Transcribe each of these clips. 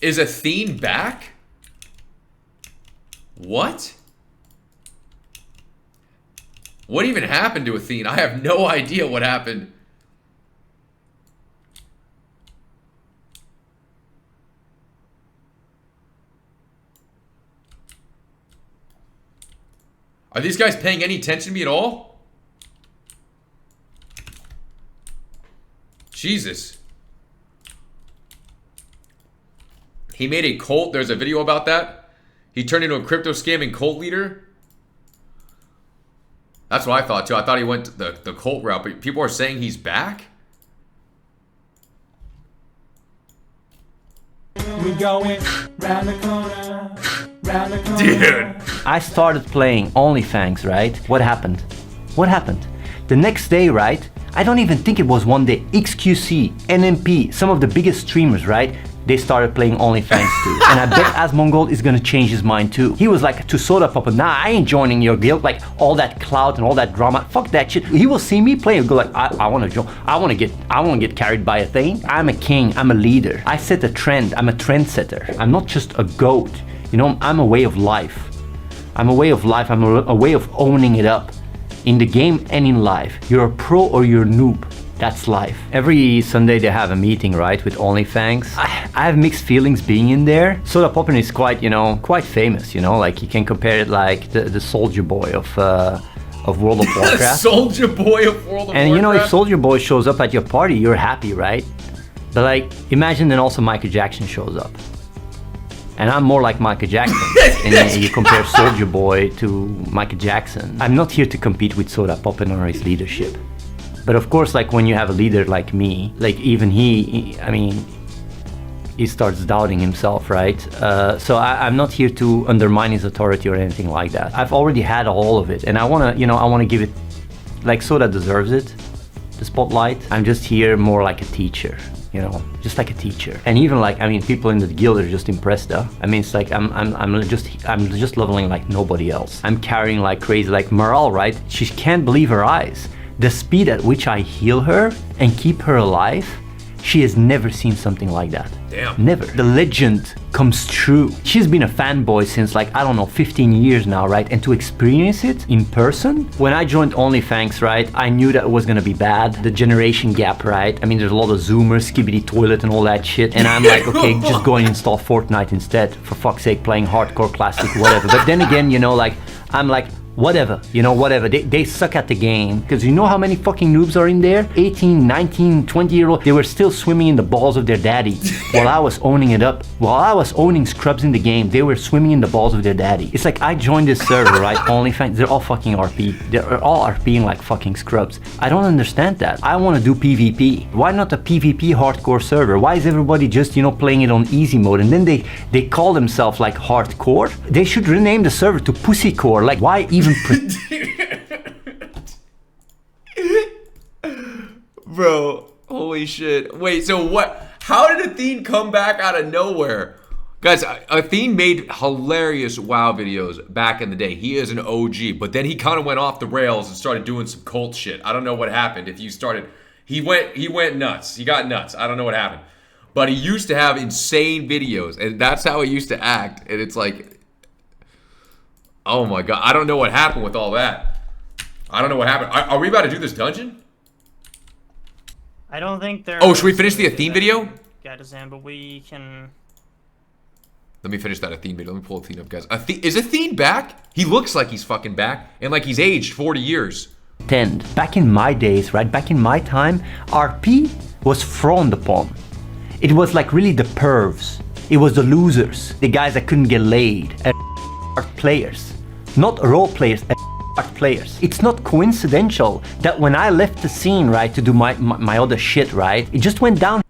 Is Athene back? What? What even happened to Athene? I have no idea what happened. Are these guys paying any attention to me at all? Jesus. He made a cult. There's a video about that. He turned into a crypto scamming cult leader. That's what I thought too. I thought he went the cult route, but people are saying he's back? We going round the corner, round the corner. Dude. I started playing OnlyFangs, right? What happened? What happened? The next day, right? I don't even think it was one day. XQC, NMP, some of the biggest streamers, right? They started playing OnlyFangs too. And I bet Asmongold is gonna change his mind too. He was like, to Soda Papa, nah, I ain't joining your guild. Like, all that clout and all that drama, fuck that shit. He will see me play and go like, I wanna join, I wanna get carried by Athene. I'm a king, I'm a leader. I set a trend, I'm a trendsetter. I'm not just a goat. You know, I'm a way of life. I'm a way of life, I'm a way of owning it up. In the game and in life. You're a pro or you're a noob. That's life. Every Sunday they have a meeting, right, with OnlyFangs. I have mixed feelings being in there. Soda Poppin is quite, you know, quite famous, you know, like you can compare it like the Soldier Boy of World of Warcraft. Soldier Boy of World of Warcraft. And you know, if Soldier Boy shows up at your party, you're happy, right? But like, imagine then also Michael Jackson shows up. And I'm more like Michael Jackson. And you compare Soldier Boy to Michael Jackson. I'm not here to compete with Soda Poppin or his leadership. But of course, like when you have a leader like me, like even he starts doubting himself, right? So I'm not here to undermine his authority or anything like that. I've already had all of it, and I wanna give it, like Soda deserves it, the spotlight. I'm just here more like a teacher, you know, just like a teacher. And even like, I mean, people in the guild are just impressed, though. I mean, it's like I'm just leveling like nobody else. I'm carrying like crazy, like Morale, right? She can't believe her eyes. The speed at which I heal her and keep her alive, she has never seen something like that. Damn. Never. The legend comes true. She's been a fanboy since like, I don't know, 15 years now, right? And to experience it in person, when I joined OnlyFangs, right, I knew that it was gonna be bad. The generation gap, right? I mean, there's a lot of Zoomers, Skibidi Toilet and all that shit. And I'm like, okay, just go and install Fortnite instead. For fuck's sake, playing hardcore classic, whatever. But then again, you know, like, I'm like, whatever, you know, whatever. They suck at the game. Because you know how many fucking noobs are in there? 18, 19, 20-year-old. They were still swimming in the balls of their daddy. While I was owning it up. While I was owning scrubs in the game, they were swimming in the balls of their daddy. It's like I joined this server, right? OnlyFans, they're all fucking RP. They're all RPing like fucking scrubs. I don't understand that. I want to do PvP. Why not a PvP hardcore server? Why is everybody just, you know, playing it on easy mode? And then they call themselves like hardcore? They should rename the server to Pussycore. Like, why even Bro, holy shit. Wait, so what? How did Athene come back out of nowhere? Guys, Athene made hilarious WoW videos back in the day. He is an OG, but then he kind of went off the rails and started doing some cult shit. I don't know what happened. If you started, he went nuts. He got nuts. I don't know what happened. But he used to have insane videos, and that's how he used to act. And it's like, oh my god, I don't know what happened with all that. I don't know what happened. Are we about to do this dungeon? I don't think there. Oh, should we finish the Athene video? Gadazan, but we can. Let me finish that Athene video. Let me pull Athene up, guys. Is Athene back? He looks like he's fucking back, and like he's aged 40 years. Back in my days, right? Back in my time, RP was frowned upon. It was like really the pervs. It was the losers, the guys that couldn't get laid. Players, not role players, players. It's not coincidental that when I left the scene, right, to do my other shit, right, it just went downhill.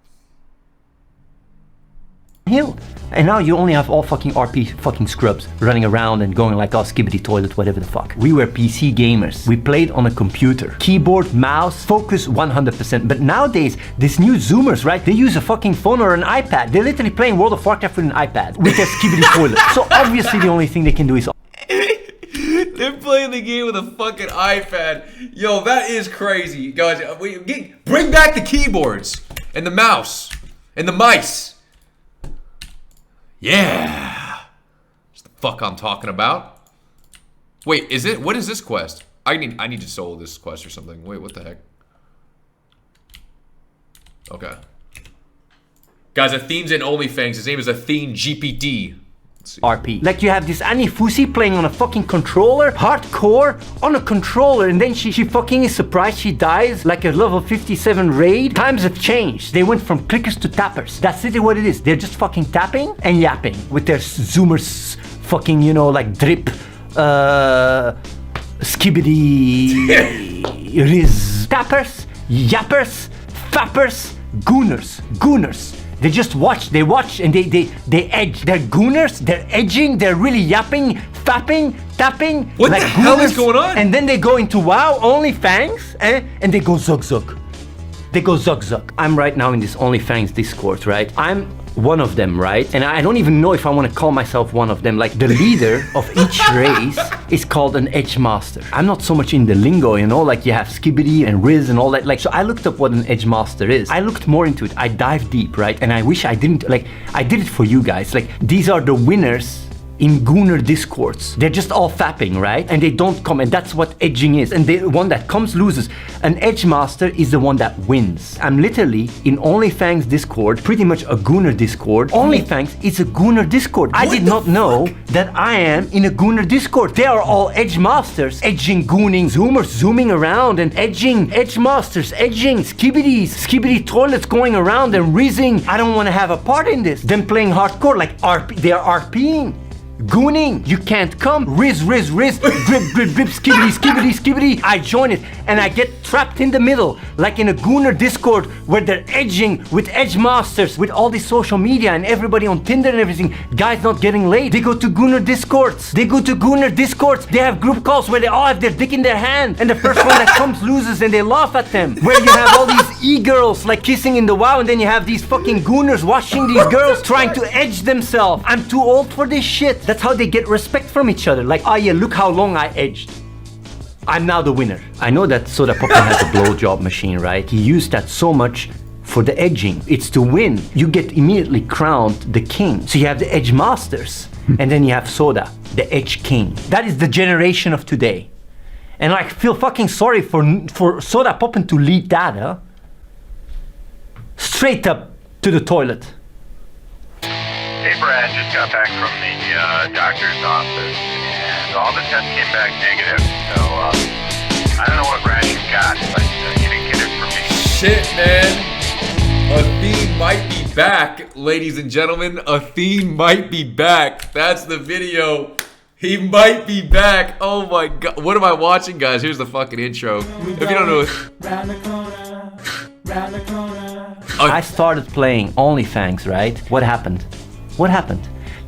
And now you only have all fucking RP fucking scrubs running around and going like, oh, Skibidi Toilet, whatever the fuck. We were PC gamers. We played on a computer. Keyboard, mouse, focus 100%. But nowadays, these new Zoomers, right, they use a fucking phone or an iPad. They're literally playing World of Warcraft with an iPad with their Skibidi Toilet. So obviously the only thing they can do is... They're playing the game with a fucking iPad. Yo, that is crazy. Guys, bring back the keyboards and the mouse and the mice. Yeah. That's the fuck I'm talking about. Wait, what is this quest? I need to solve this quest or something. Wait, what the heck? Okay. Guys, Athene's in OnlyFangs. His name is Athene GPT. RP. Like you have this Annie Fusi playing on a fucking controller, hardcore, on a controller, and then she fucking is surprised she dies like a level 57 raid. Times have changed. They went from clickers to tappers. That's literally what it is. They're just fucking tapping and yapping with their zoomers fucking, you know, like drip, skibbity, riz. Tappers, yappers, fappers, gooners. They just watch, and they edge. They're gooners, they're edging, they're really yapping, fapping, tapping. What like the hell is gooners, going on? And then they go into WoW, OnlyFangs, and they go zug. They go zug. I'm right now in this OnlyFangs Discord, right? I'm one of them, right? And I don't even know if I want to call myself one of them. Like the leader of each race is called an edge master. I'm not so much in the lingo, you know, like you have skibbity and riz and all that. Like, so I looked up what an edge master is. I looked more into it. I dived deep, right? And I wish I didn't, like, I did it for you guys. Like, these are the winners in Gooner Discords. They're just all fapping, right? And they don't come, and that's what edging is. And the one that comes loses. An edge master is the one that wins. I'm literally in OnlyFangs Discord, pretty much a Gooner Discord. OnlyFangs is a Gooner Discord. I did not know that I am in a Gooner Discord. They are all edge masters, edging, gooning, zoomers, zooming around and edging, edge masters, edging, skibbity toilets going around and rizzing. I don't want to have a part in this. Them playing hardcore like RP, they are RPing. Gooning, you can't come. Riz, drip, skibbity. I join it and I get trapped in the middle, like in a Gooner Discord where they're edging with edge masters, with all this social media and everybody on Tinder and everything. Guys not getting laid. They go to Gooner Discords. They have group calls where they all have their dick in their hand and the first one that comes loses and they laugh at them. Where you have all these e-girls like kissing in the WoW and then you have these fucking Gooners watching these girls trying to edge themselves. I'm too old for this shit. That's how they get respect from each other. Like, oh yeah, look how long I edged. I'm now the winner. I know that Soda Poppin has a blowjob machine, right? He used that so much for the edging. It's to win. You get immediately crowned the king. So you have the edge masters, and then you have Soda, the edge king. That is the generation of today. And I feel fucking sorry for Soda Poppin to lead that, huh? Straight up to the toilet. Hey Brad, just got back from the doctor's office and all the tests came back negative. So I don't know what rash you got, but you didn't get it from me. Shit, man. Athene might be back, ladies and gentlemen. Athene might be back. That's the video. He might be back. Oh my god. What am I watching, guys? Here's the fucking intro. If you don't know Round the corner, round the corner. I started playing OnlyFangs, right? What happened?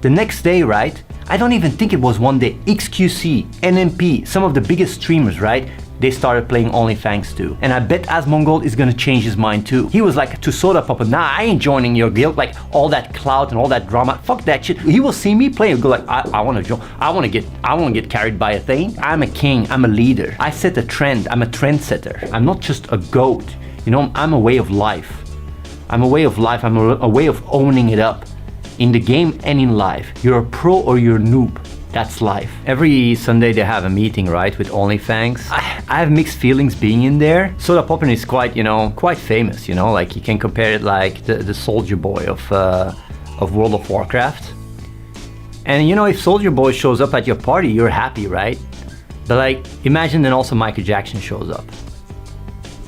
The next day, right? I don't even think it was one day. XQC, NMP, some of the biggest streamers, right? They started playing OnlyFangs too. And I bet Asmongold is gonna change his mind too. He was like to Soda Papa, nah, I ain't joining your guild. Like all that clout and all that drama. Fuck that shit. He will see me play and go like, I wanna join. I wanna get carried by Athene. I'm a king, I'm a leader. I set a trend, I'm a trendsetter. I'm not just a goat. You know, I'm a way of life. I'm a way of life, I'm a way of owning it up. In the game and in life. You're a pro or you're a noob. That's life. Every Sunday they have a meeting, right, with OnlyFangs. I have mixed feelings being in there. Soda Poppin is quite, you know, quite famous, you know, like you can compare it like the Soldier Boy of World of Warcraft. And you know, if Soldier Boy shows up at your party, you're happy, right? But like, imagine then also Michael Jackson shows up.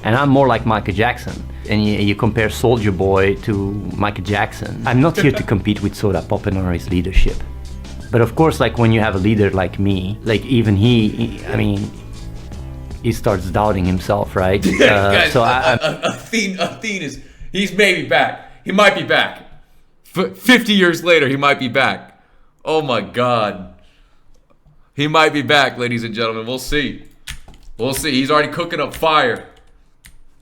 And I'm more like Michael Jackson. And you compare Soldier Boy to Michael Jackson. I'm not here to compete with Soda Poppin or his leadership. But of course, like when you have a leader like me, like even he starts doubting himself, right? Guys, so Athene he's maybe back. He might be back. 50 years later, he might be back. Oh my God. He might be back, ladies and gentlemen. We'll see. He's already cooking up fire.